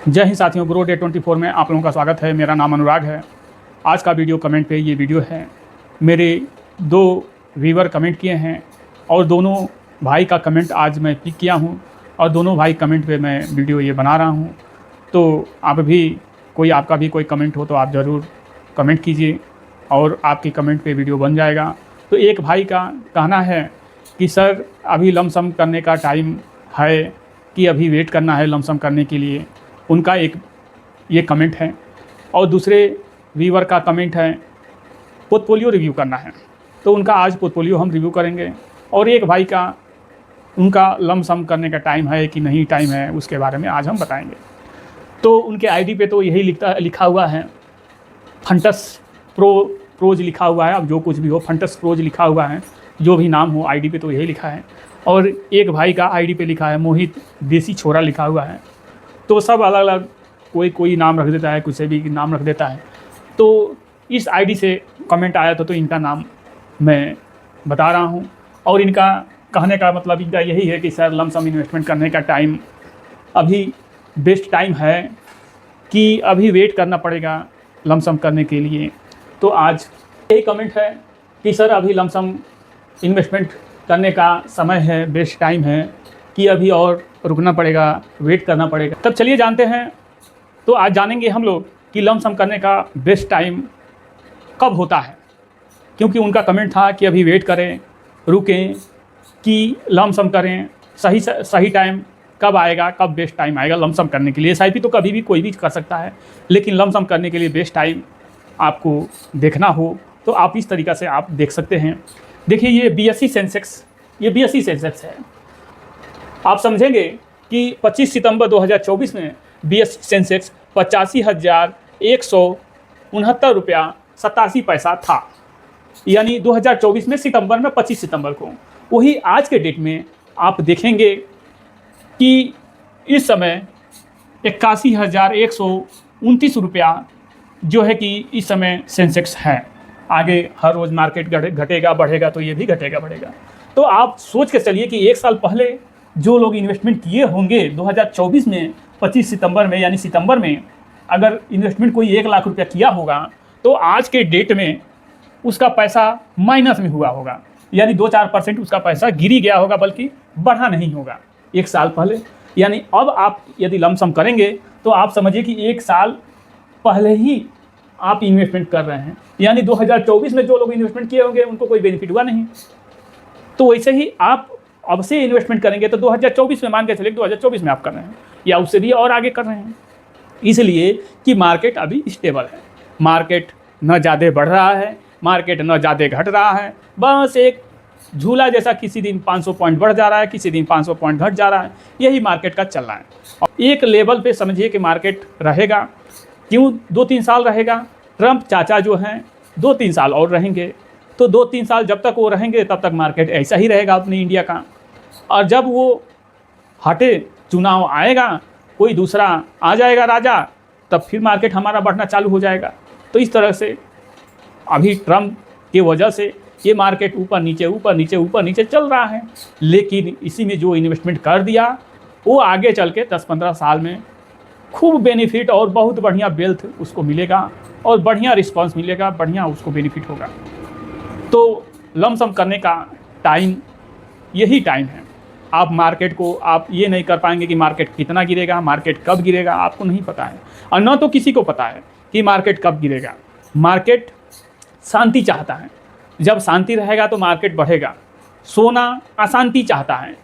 जय हिंद साथियों, grow day 24 में आप लोगों का स्वागत है। मेरा नाम अनुराग है। आज का वीडियो कमेंट पे ये वीडियो है। मेरे दो व्यूवर कमेंट किए हैं और दोनों भाई का कमेंट आज मैं पिक किया हूँ और दोनों भाई कमेंट पे मैं वीडियो ये बना रहा हूँ। तो आप भी आपका भी कोई कमेंट हो तो आप ज़रूर कमेंट कीजिए और आपकी कमेंट पे वीडियो बन जाएगा। तो एक भाई का कहना है कि सर अभी लमसम करने का टाइम है कि अभी वेट करना है लमसम करने के लिए, उनका एक ये कमेंट है। और दूसरे व्यूवर का कमेंट है पोर्टफोलियो रिव्यू करना है, तो उनका आज पोर्टफोलियो हम रिव्यू करेंगे। और एक भाई का उनका लमसम करने का टाइम है कि नहीं टाइम है, उसके बारे में आज हम बताएंगे। तो उनके आईडी पे तो यही लिखा हुआ है फंटस प्रोज लिखा हुआ है। अब जो कुछ भी हो फंटस प्रोज लिखा हुआ है, जो भी नाम हो आईडी पे तो यही लिखा है। और एक भाई का आईडी पे लिखा है मोहित देसी छोरा लिखा हुआ है। तो सब अलग अलग कोई नाम रख देता है, कुछ भी नाम रख देता है। तो इस आईडी से कमेंट आया था तो इनका नाम मैं बता रहा हूँ। और इनका कहने का मतलब इनका यही है कि सर लमसम इन्वेस्टमेंट करने का टाइम अभी बेस्ट टाइम है कि अभी वेट करना पड़ेगा लमसम करने के लिए। तो आज यही कमेंट है कि सर अभी लमसम इन्वेस्टमेंट करने का समय है, बेस्ट टाइम है कि अभी और रुकना पड़ेगा, वेट करना पड़ेगा। तब चलिए जानते हैं। तो आज जानेंगे हम लोग कि लमसम करने का बेस्ट टाइम कब होता है, क्योंकि उनका कमेंट था कि अभी वेट करें, रुकें कि लमसम करें। सही टाइम कब आएगा, कब बेस्ट टाइम आएगा लमसम करने के लिए। एसआईपी तो कभी भी कोई भी कर सकता है, लेकिन लमसम करने के लिए बेस्ट टाइम आपको देखना हो तो आप इस तरीक़ा से आप देख सकते हैं। देखिए ये BSE सेंसेक्स है। आप समझेंगे कि 25 सितंबर 2024 में BSE सेंसेक्स 85,169 रुपया 87 पैसा था, यानी 2024 में सितंबर में 25 सितंबर को। वही आज के डेट में आप देखेंगे कि इस समय 81,129 रुपया जो है कि इस समय सेंसेक्स है। आगे हर रोज़ मार्केट घटेगा बढ़ेगा, तो ये भी घटेगा बढ़ेगा। तो आप सोच के चलिए कि एक साल पहले जो लोग इन्वेस्टमेंट किए होंगे 2024 में 25 सितंबर में यानी सितंबर में, अगर इन्वेस्टमेंट कोई 1 लाख रुपया किया होगा तो आज के डेट में उसका पैसा माइनस में हुआ होगा, यानी 2-4% उसका पैसा गिरी गया होगा, बल्कि बढ़ा नहीं होगा एक साल पहले। यानी अब आप यदि लमसम करेंगे तो आप समझिए कि एक साल पहले ही आप इन्वेस्टमेंट कर रहे हैं, यानी 2024 में जो लोग इन्वेस्टमेंट किए होंगे उनको कोई बेनिफिट हुआ नहीं। तो वैसे ही आप अब से इन्वेस्टमेंट करेंगे तो 2024 में, मान के चलिए 2024 में आप कर रहे हैं या उससे भी और आगे कर रहे हैं, इसलिए कि मार्केट अभी स्टेबल है। मार्केट न ज़्यादा बढ़ रहा है, मार्केट न ज़्यादा घट रहा है, बस एक झूला जैसा किसी दिन 500 पॉइंट बढ़ जा रहा है, किसी दिन 500 पॉइंट घट जा रहा है, यही मार्केट का चल रहा है। और एक लेवल पे समझिए कि मार्केट रहेगा। क्यों 2-3 साल रहेगा? ट्रंप चाचा जो हैं 2-3 साल और रहेंगे, तो 2-3 साल जब तक वो रहेंगे तब तक मार्केट ऐसा ही रहेगा अपनी इंडिया का। और जब वो हटे, चुनाव आएगा, कोई दूसरा आ जाएगा राजा, तब फिर मार्केट हमारा बढ़ना चालू हो जाएगा। तो इस तरह से अभी ट्रंप की वजह से ये मार्केट ऊपर नीचे चल रहा है। लेकिन इसी में जो इन्वेस्टमेंट कर दिया वो आगे चल के 10-15 साल में खूब बेनिफिट और बहुत बढ़िया वेल्थ उसको मिलेगा और बढ़िया रिस्पांस मिलेगा, बढ़िया उसको बेनिफिट होगा। तो लमसम करने का टाइम यही टाइम है। आप मार्केट को आप ये नहीं कर पाएंगे कि मार्केट कितना गिरेगा, मार्केट कब गिरेगा, आपको नहीं पता है और न तो किसी को पता है कि मार्केट कब गिरेगा। मार्केट शांति चाहता है, जब शांति रहेगा तो मार्केट बढ़ेगा। सोना अशांति चाहता है।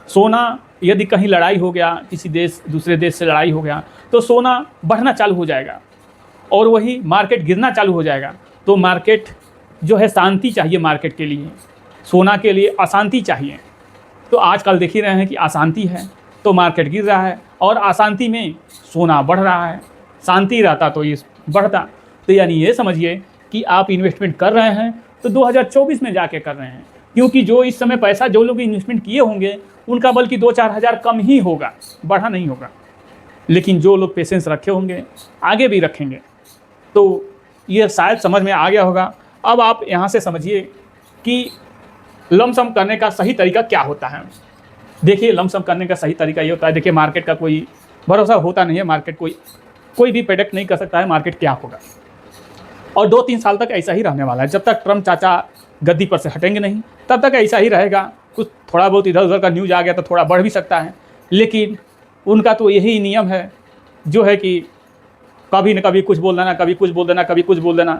सोना यदि कहीं लड़ाई हो गया, किसी देश दूसरे देश से लड़ाई हो गया, तो सोना बढ़ना चालू हो जाएगा और वही मार्केट गिरना चालू हो जाएगा। तो मार्केट जो है शांति चाहिए मार्केट के लिए, सोना के लिए अशांति चाहिए। तो आजकल देख ही रहे हैं कि अशांति है तो मार्केट गिर रहा है और अशांति में सोना बढ़ रहा है। शांति रहता तो ये बढ़ता। तो यानी ये समझिए कि आप इन्वेस्टमेंट कर रहे हैं तो 2024 में जाके कर रहे हैं, क्योंकि जो इस समय पैसा जो लोग इन्वेस्टमेंट किए होंगे उनका बल्कि 2-4 हज़ार कम ही होगा, बढ़ा नहीं होगा। लेकिन जो लोग पेशेंस रखे होंगे आगे भी रखेंगे। तो ये शायद समझ में आ गया होगा। अब आप यहाँ से समझिए कि लमसम करने का सही तरीका क्या होता है। देखिए लमसम करने का सही तरीका ये होता है, देखिए मार्केट का कोई भरोसा होता नहीं है मार्केट, कोई भी प्रेडिक्ट नहीं कर सकता है मार्केट क्या होगा। और 2-3 साल तक ऐसा ही रहने वाला है, जब तक ट्रम्प चाचा गद्दी पर से हटेंगे नहीं तब तक ऐसा ही रहेगा। कुछ थोड़ा बहुत इधर उधर का न्यूज़ आ गया तो थोड़ा बढ़ भी सकता है, लेकिन उनका तो यही नियम है जो है कि कभी न कभी कुछ बोल देना, कभी कुछ बोल देना, कभी कुछ बोल देना,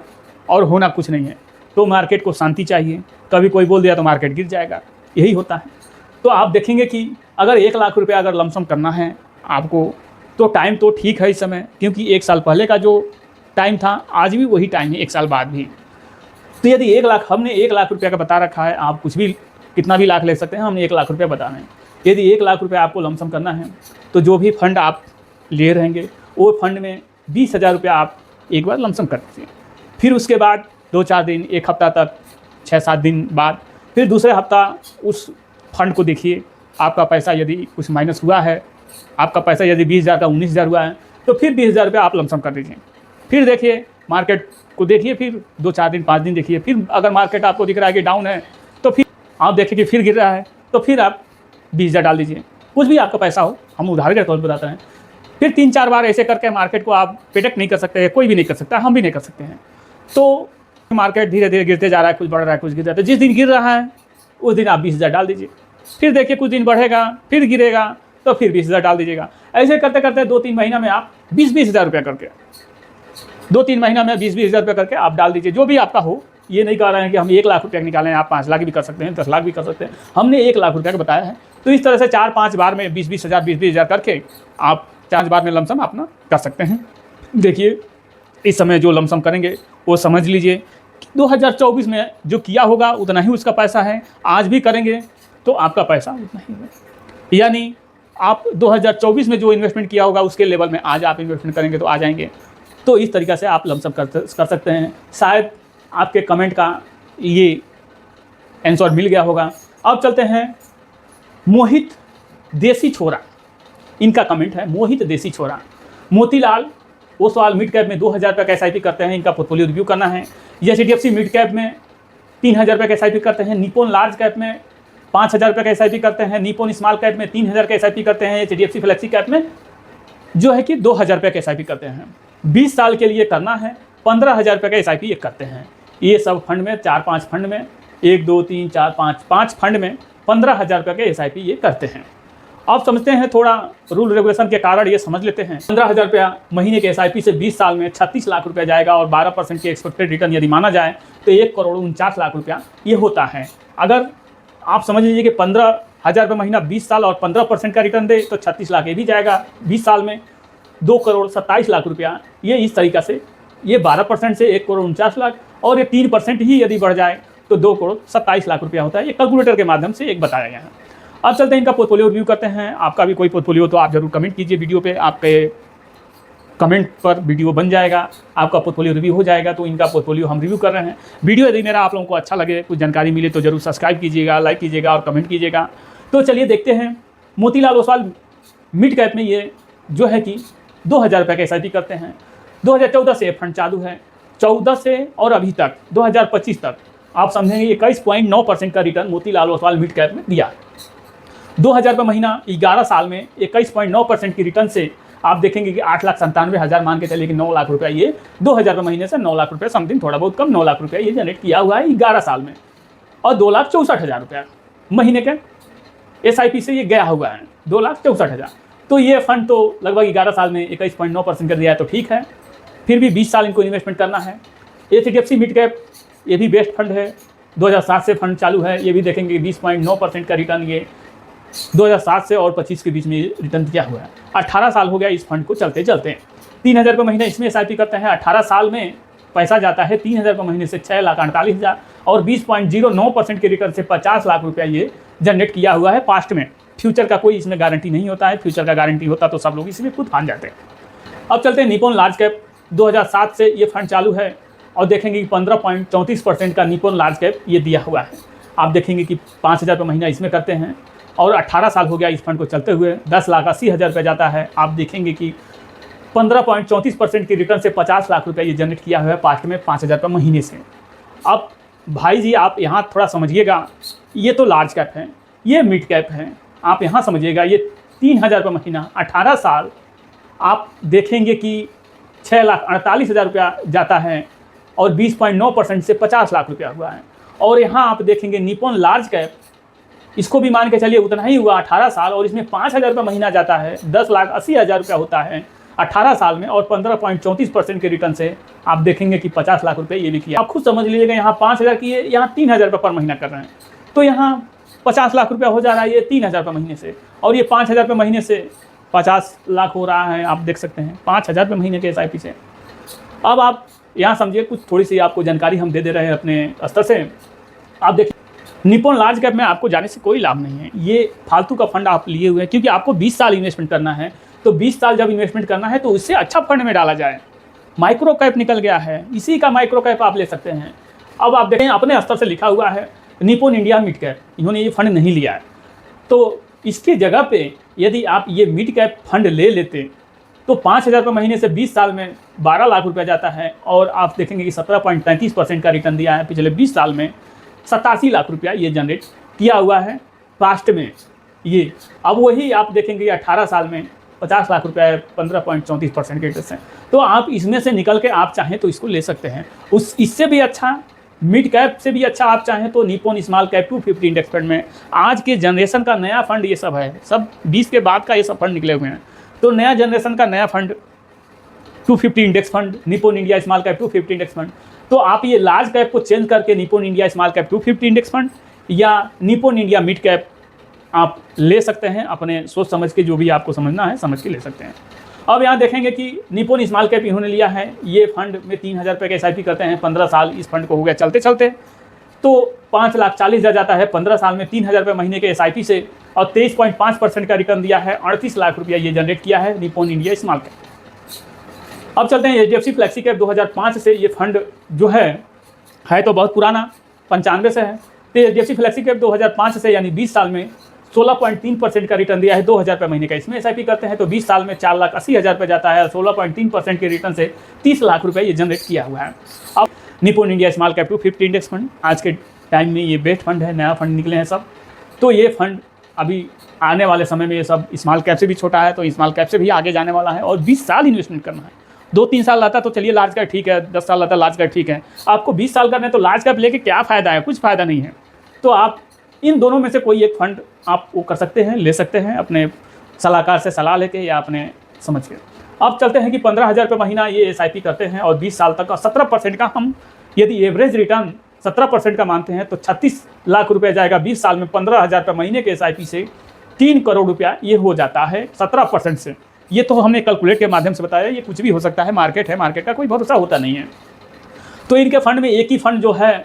और होना कुछ नहीं है। तो मार्केट को शांति चाहिए, कभी कोई बोल दिया तो मार्केट गिर जाएगा, यही होता है। तो आप देखेंगे कि अगर 1 लाख रुपया अगर लमसम करना है आपको, तो टाइम तो ठीक है इस समय, क्योंकि 1 साल पहले का जो टाइम था आज भी वही टाइम है, 1 साल बाद भी। तो यदि 1 लाख, हमने 1 लाख रुपया का बता रखा है, आप कुछ भी कितना भी लाख ले सकते हैं, हमने 1 लाख रुपया बताना है। यदि 1 लाख रुपया आपको लमसम करना है तो जो भी फंड आप ले रहेंगे वो फंड में 20,000 रुपया आप एक बार लमसम कर दीजिए। फिर उसके बाद 2-4 दिन, 1 हफ्ता तक, 6-7 दिन बाद फिर दूसरे हफ्ता उस फंड को देखिए। आपका पैसा यदि कुछ माइनस हुआ है, आपका पैसा यदि 20,000 का 19,000 हुआ है, तो फिर 20,000 रुपया आप लमसम कर दीजिए। फिर देखिए मार्केट को, देखिए फिर 2-4 दिन 5 दिन देखिए। फिर अगर मार्केट आपको दिख रहा है कि डाउन है तो फिर आप देखिए कि फिर गिर रहा है तो फिर आप 20,000 डाल दीजिए। कुछ भी आपका पैसा हो, हम उदाहरण के तौर पर बताते हैं। फिर 3-4 बार ऐसे करके मार्केट को आप प्रेडिक्ट नहीं कर सकते, कोई भी नहीं कर सकता, हम भी नहीं कर सकते हैं। तो मार्केट धीरे धीरे गिरते जा रहा है, कुछ बढ़ रहा है, कुछ गिर रहा है, तो जिस दिन गिर रहा है उस दिन आप 20,000 डाल दीजिए। फिर देखिए कुछ दिन बढ़ेगा, फिर गिरेगा तो फिर 20,000 डाल दीजिएगा। ऐसे करते करते 2-3 महीना में आप 20,000 रुपया करके, 2-3 महीना में 20,000 रुपया करके आप डाल दीजिए। जो भी आपका हो, ये नहीं कह रहे हैं कि हम 1 लाख रुपया निकालें, आप 5 लाख भी कर सकते हैं, 10 लाख भी कर सकते हैं। हमने 1 लाख रुपया का बताया है। तो इस तरह से 4-5 बार में 20,000 20,000 करके आप 4 बार में लमसम अपना कर सकते हैं। देखिए इस समय जो लमसम करेंगे वो समझ लीजिए 2024 में जो किया होगा उतना ही उसका पैसा है। आज भी करेंगे तो आपका पैसा उतना ही है, यानी आप 2024 में जो इन्वेस्टमेंट किया होगा उसके लेवल में आज आप इन्वेस्टमेंट करेंगे तो आ जाएंगे। तो इस तरीक़े से आप लमसम कर सकते हैं। शायद आपके कमेंट का ये आंसर मिल गया होगा। अब चलते हैं मोहित देसी छोरा, इनका कमेंट है, मोहित देसी छोरा। मोतीलाल ओसवाल मिड कैप में 2,000 रुपये का SIP करते हैं, इनका पोर्टफोलियो रिव्यू करना है। HDFC मिड कैप में 3,000 रुपये का SIP करते हैं। निपोन लार्ज कैप में 5,000 रुपये का SIP करते हैं। निपोन स्मॉल कैप में 3,000 का SIP करते हैं। HDFC फ्लेक्सी कैप में जो है कि 2,000 रुपये का SIP करते हैं। 20 साल के लिए करना है, 15,000 रुपये का SIP ये करते हैं। ये सब फंड में 4-5 फंड में 1 2 3 4 5 फंड में 15,000 रुपये के SIP ये करते हैं। अब समझते हैं, थोड़ा रूल रेगुलेशन के कारण ये समझ लेते हैं। 15,000 रुपया महीने के SIP से 20 साल में 36 लाख रुपया जाएगा और 12% की एक्सपेक्टेड रिटर्न यदि माना जाए तो 1,49,00,000 रुपया ये होता है। अगर आप समझ लीजिए कि 15,000 रुपये महीना 20 साल और 15% का रिटर्न दे तो 36 लाख ये भी जाएगा 20 साल में, 2,27,00,000 रुपया। ये इस तरीक़ा से, ये 12% से 1,49,00,000 और ये 3% ही यदि बढ़ जाए तो 2,27,00,000 रुपया होता है। ये कैलकुलेटर के माध्यम से एक बताया गया है। अब चलते हैं इनका पोर्टफोलियो रिव्यू करते हैं। आपका भी कोई पोर्टफोलियो तो आप जरूर कमेंट कीजिए वीडियो पे, आपके कमेंट पर वीडियो बन जाएगा, आपका पोर्टफोलियो रिव्यू हो जाएगा। तो इनका पोर्टफोलियो हम रिव्यू कर रहे हैं। वीडियो यदि मेरा आप लोगों को अच्छा लगे, कुछ जानकारी मिले तो जरूर सब्सक्राइब कीजिएगा, लाइक कीजिएगा और कमेंट कीजिएगा। तो चलिए देखते हैं। मोतीलाल ओसवाल मिड कैप में ये जो है कि 2,000 रुपये का SIP करते हैं। 2014 से फंड चालू है, 14 से और अभी तक 2025 तक आप समझेंगे 21.9% का return Motilal Oswal mid cap में दिया। 2,000 रुपये महीना 11 साल में 21.9% की रिटर्न से आप देखेंगे कि 8,97,000 मान के चलिए कि 9 लाख रुपया ये 2,000 रुपये महीने से 9 लाख रुपये समथिंग, थोड़ा बहुत कम 9 लाख रुपया ये जनरेट किया हुआ है 11 साल में। और 2,64,000 रुपया महीने के SIP से ये गया हुआ है, 2,64,000। तो ये फंड तो लगभग 11 साल में 21.9% कर दिया है, तो ठीक है। फिर भी 20 साल इनको इन्वेस्टमेंट करना है। HDFC मिड कैप ये भी बेस्ट फंड है, 2007 से फंड चालू है। ये भी देखेंगे 20.9% का रिटर्न ये 2007 से और 25 के बीच में रिटर्न दिया हुआ है। 18 साल हो गया इस फंड को चलते चलते। 3,000 रुपये महीने इसमें SIP करते हैं। 18 साल में पैसा जाता है 3,000 रुपये महीने से 6,48,000 और 20.09% के रिटर्न से 50 लाख रुपया ये जनरेट किया हुआ है पास्ट में। फ्यूचर का कोई इसमें गारंटी नहीं होता है, फ्यूचर का गारंटी होता तो सब लोग इसमें खुद मान जाते हैं। अब चलते हैं निपोन लार्ज कैप। 2007 से ये फंड चालू है और देखेंगे कि 15.34% का निपोन लार्ज कैप ये दिया हुआ है। आप देखेंगे कि 5,000 रुपये महीना इसमें करते हैं और 18 साल हो गया इस फंड को चलते हुए, 10,80,000 रुपये जाता है। आप देखेंगे कि 15.34% की रिटर्न से 50 लाख रुपये ये जनरेट किया हुआ है पास्ट में 5,000 रुपये महीने से। अब भाई जी आप यहाँ थोड़ा समझिएगा, ये तो लार्ज कैप है, ये मिड कैप है। आप यहाँ समझिएगा, ये 3,000 रुपये महीना 18 साल आप देखेंगे कि 6,48,000 रुपया जाता है और 20.9% से 50 लाख रुपया हुआ है। और यहाँ आप देखेंगे निप्पॉन लार्ज कैप, इसको भी मान के चलिए उतना ही हुआ 18 साल, और इसमें 5,000 रुपये महीना जाता है, 10,80,000 रुपया होता है 18 साल में, और 15.34% के रिटर्न से आप देखेंगे कि 50 लाख रुपये ये भी किया। आप खुद समझ लीजिएगा, यहाँ 5,000 किए, यहाँ 3,000 रुपये पर महीना कर रहे हैं, तो यहाँ 50 लाख रुपया हो जा रहा है ये 3,000 रुपये महीने से, और ये 5,000 रुपये महीने से 50 लाख हो रहा है। आप देख सकते हैं 5,000 रुपये महीने के SIP से। अब आप यहाँ समझिए, कुछ थोड़ी सी आपको जानकारी हम दे रहे हैं अपने स्तर से। आप देखिए, निप्पॉन लार्ज कैप में आपको जाने से कोई लाभ नहीं है, ये फालतू का फंड आप लिए हुए हैं, क्योंकि आपको 20 साल इन्वेस्टमेंट करना है। तो 20 साल जब इन्वेस्टमेंट करना है तो उससे अच्छा फंड में डाला जाए। माइक्रो कैप निकल गया है, इसी का माइक्रो कैप आप ले सकते हैं। अब आप देखें, अपने स्तर से लिखा हुआ है निप्पॉन इंडिया मिड कैप, इन्होंने ये फंड नहीं लिया है, तो इसकी जगह पे यदि आप ये मिड कैप फंड ले लेते तो 5,000 रुपये महीने से 20 साल में 12 लाख रुपया जाता है, और आप देखेंगे कि 17.33% का रिटर्न दिया है पिछले 20 साल में। 87 लाख रुपया ये जनरेट किया हुआ है पास्ट में ये। अब वही आप देखेंगे 18 साल में 50 लाख रुपया 15.34% के रिटर्न से। तो आप इसमें से निकल के आप चाहें तो इसको ले सकते हैं। इससे भी अच्छा, मिड कैप से भी अच्छा आप चाहें तो Nippon small cap 250 index fund में आज के जनरेशन का नया फंड ये सब है, सब 20 के बाद का ये सब फंड निकले हुए हैं। तो नया जनरेशन का नया fund 250 index fund, Nippon India small cap 250 index fund. तो आप ये लार्ज कैप को चेंज करके Nippon India small cap 250 index fund या निप्पॉन इंडिया मिड कैप आप ले सकते हैं, अपने सोच समझ के, जो भी आपको समझना है समझ के ले सकते हैं। अब यहाँ देखेंगे कि निप्पॉन स्मॉल कैप इन्होंने लिया है, ये फंड में 3,000 रुपये के SIP करते हैं, 15 साल इस फंड को हो गया चलते चलते, तो 5,40,000 जाता है 15 साल में 3,000 रुपये महीने के SIP से, और 23.5% का रिटर्न दिया है। 38 लाख रुपया ये जनरेट किया है निप्पॉन इंडिया स्मॉल कैप। अब चलते हैं HDFC फ्लेक्सी कैप 2005 से। ये फंड जो है तो बहुत पुराना, 95 से है। तो HDFC फ्लेक्सी कैप 2005 से यानी 20 साल में 16.3% का रिटर्न दिया है, 2,000 रुपये महीने का इसमें SIP करते हैं, तो 20 साल में 4,80,000 रुपये जाता है, और 16.3% के रिटर्न से 30 लाख रुपये ये जनरेट किया हुआ है। अब Nippon India small cap 250 index fund आज के टाइम में ये बेस्ट फंड है, नया फंड निकले हैं सब। तो ये फंड अभी आने वाले समय में ये सब स्मॉल कैप से भी छोटा है, तो स्मॉल कैप से भी आगे जाने वाला है, और 20 साल इन्वेस्टमेंट करना है। 2-3 साल रहता तो चलिए लार्ज कैप ठीक है, 10 साल रहता लार्ज कैप ठीक है, आपको 20 साल करना है तो लार्ज कैप लेके क्या फ़ायदा है, कुछ फ़ायदा नहीं है। तो आप इन दोनों में से कोई एक फंड आप वो कर सकते हैं, ले सकते हैं, अपने सलाहकार से सलाह लेके या अपने समझ के। अब चलते हैं कि 15,000 रुपये महीना ये SIP करते हैं, और 20 साल तक का 17% का हम यदि एवरेज रिटर्न 17% का मानते हैं तो 36 लाख रुपये जाएगा 20 साल में। 15,000 रुपये महीने के SIP से 3 करोड़ रुपया ये हो जाता है 17% से। ये तो हमने कैलकुलेट के माध्यम से बताया, ये कुछ भी हो सकता है, मार्केट है, मार्केट का कोई भरोसा होता नहीं है। तो इनके फंड में एक ही फंड जो है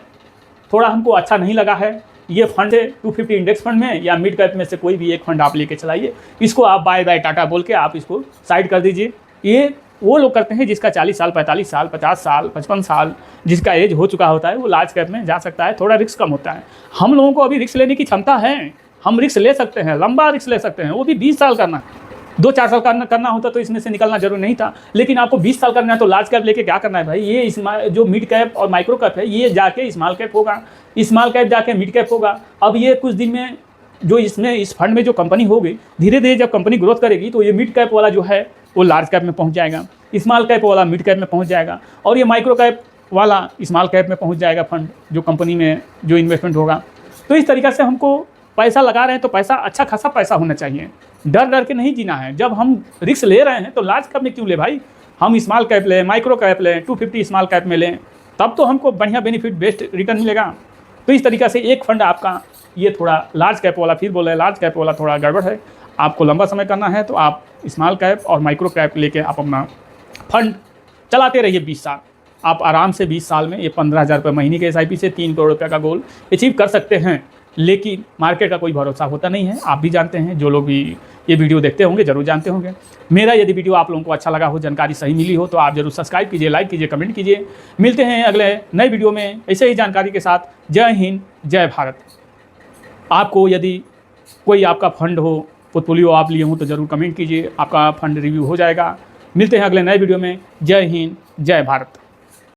थोड़ा हमको अच्छा नहीं लगा है, ये फंड है 250 इंडेक्स फंड में या मिड कैप में से कोई भी एक फंड आप लेके चलाइए, इसको आप बाय बाय टाटा बोल के आप इसको साइड कर दीजिए। ये वो लोग करते हैं जिसका 40 साल, 45 साल, 50 साल, 55 साल जिसका एज हो चुका होता है, वो लार्ज कैप में जा सकता है, थोड़ा रिस्क कम होता है। हम लोगों को अभी रिस्क लेने की क्षमता है, हम रिस्क ले सकते हैं, लंबा रिस्क ले सकते हैं, वो भी 20 साल करना है। 2-4 साल करना होता तो इसमें से निकलना जरूरी नहीं था, लेकिन आपको 20 साल करना है तो लार्ज कैप लेके क्या करना है भाई। ये जो मिड कैप और माइक्रो कैप है ये जाके स्मॉल कैप होगा, स्मॉल कैप जाके मिड कैप होगा। अब ये कुछ दिन में जो इसमें इस फंड में जो कंपनी होगी, धीरे धीरे जब कंपनी ग्रोथ करेगी तो ये मिड कैप वाला जो है वो लार्ज कैप में पहुँच जाएगा, स्मॉल कैप वाला मिड कैप में पहुँच जाएगा, और ये माइक्रो कैप वाला स्मॉल कैप में पहुँच जाएगा फंड जो कंपनी में जो इन्वेस्टमेंट होगा। तो इस तरीक़े से हमको पैसा लगा रहे हैं तो पैसा अच्छा खासा पैसा होना चाहिए, डर डर के नहीं जीना है। जब हम रिस्क ले रहे हैं तो लार्ज कैप में क्यों ले भाई, हम स्मॉल कैप लें, माइक्रो कैप लें, 250 स्मॉल कैप में लें, तब तो हमको बढ़िया बेनिफिट बेस्ट रिटर्न मिलेगा। तो इस तरीक़े से एक फंड आपका ये थोड़ा लार्ज कैप वाला, फिर बोले लार्ज कैप वाला थोड़ा गड़बड़ है, आपको लंबा समय करना है तो आप स्मॉल कैप और माइक्रो कैप लेके आप अपना फंड चलाते रहिए 20 साल। आप आराम से 20 साल में ये 15,000 रुपये महीने के SIP से 3 करोड़ रुपये का गोल अचीव कर सकते हैं। लेकिन मार्केट का कोई भरोसा होता नहीं है, आप भी जानते हैं, जो लोग भी ये वीडियो देखते होंगे ज़रूर जानते होंगे। मेरा यदि वीडियो आप लोगों को अच्छा लगा हो, जानकारी सही मिली हो, तो आप ज़रूर सब्सक्राइब कीजिए, लाइक कीजिए, कमेंट कीजिए। मिलते हैं अगले नए वीडियो में ऐसे ही जानकारी के साथ। जय हिंद, जय भारत। आपको यदि कोई आपका फंड हो, पोर्टफोलियो आप लिए हों तो ज़रूर कमेंट कीजिए, आपका फंड रिव्यू हो जाएगा। मिलते हैं अगले नए वीडियो में। जय हिंद, जय भारत।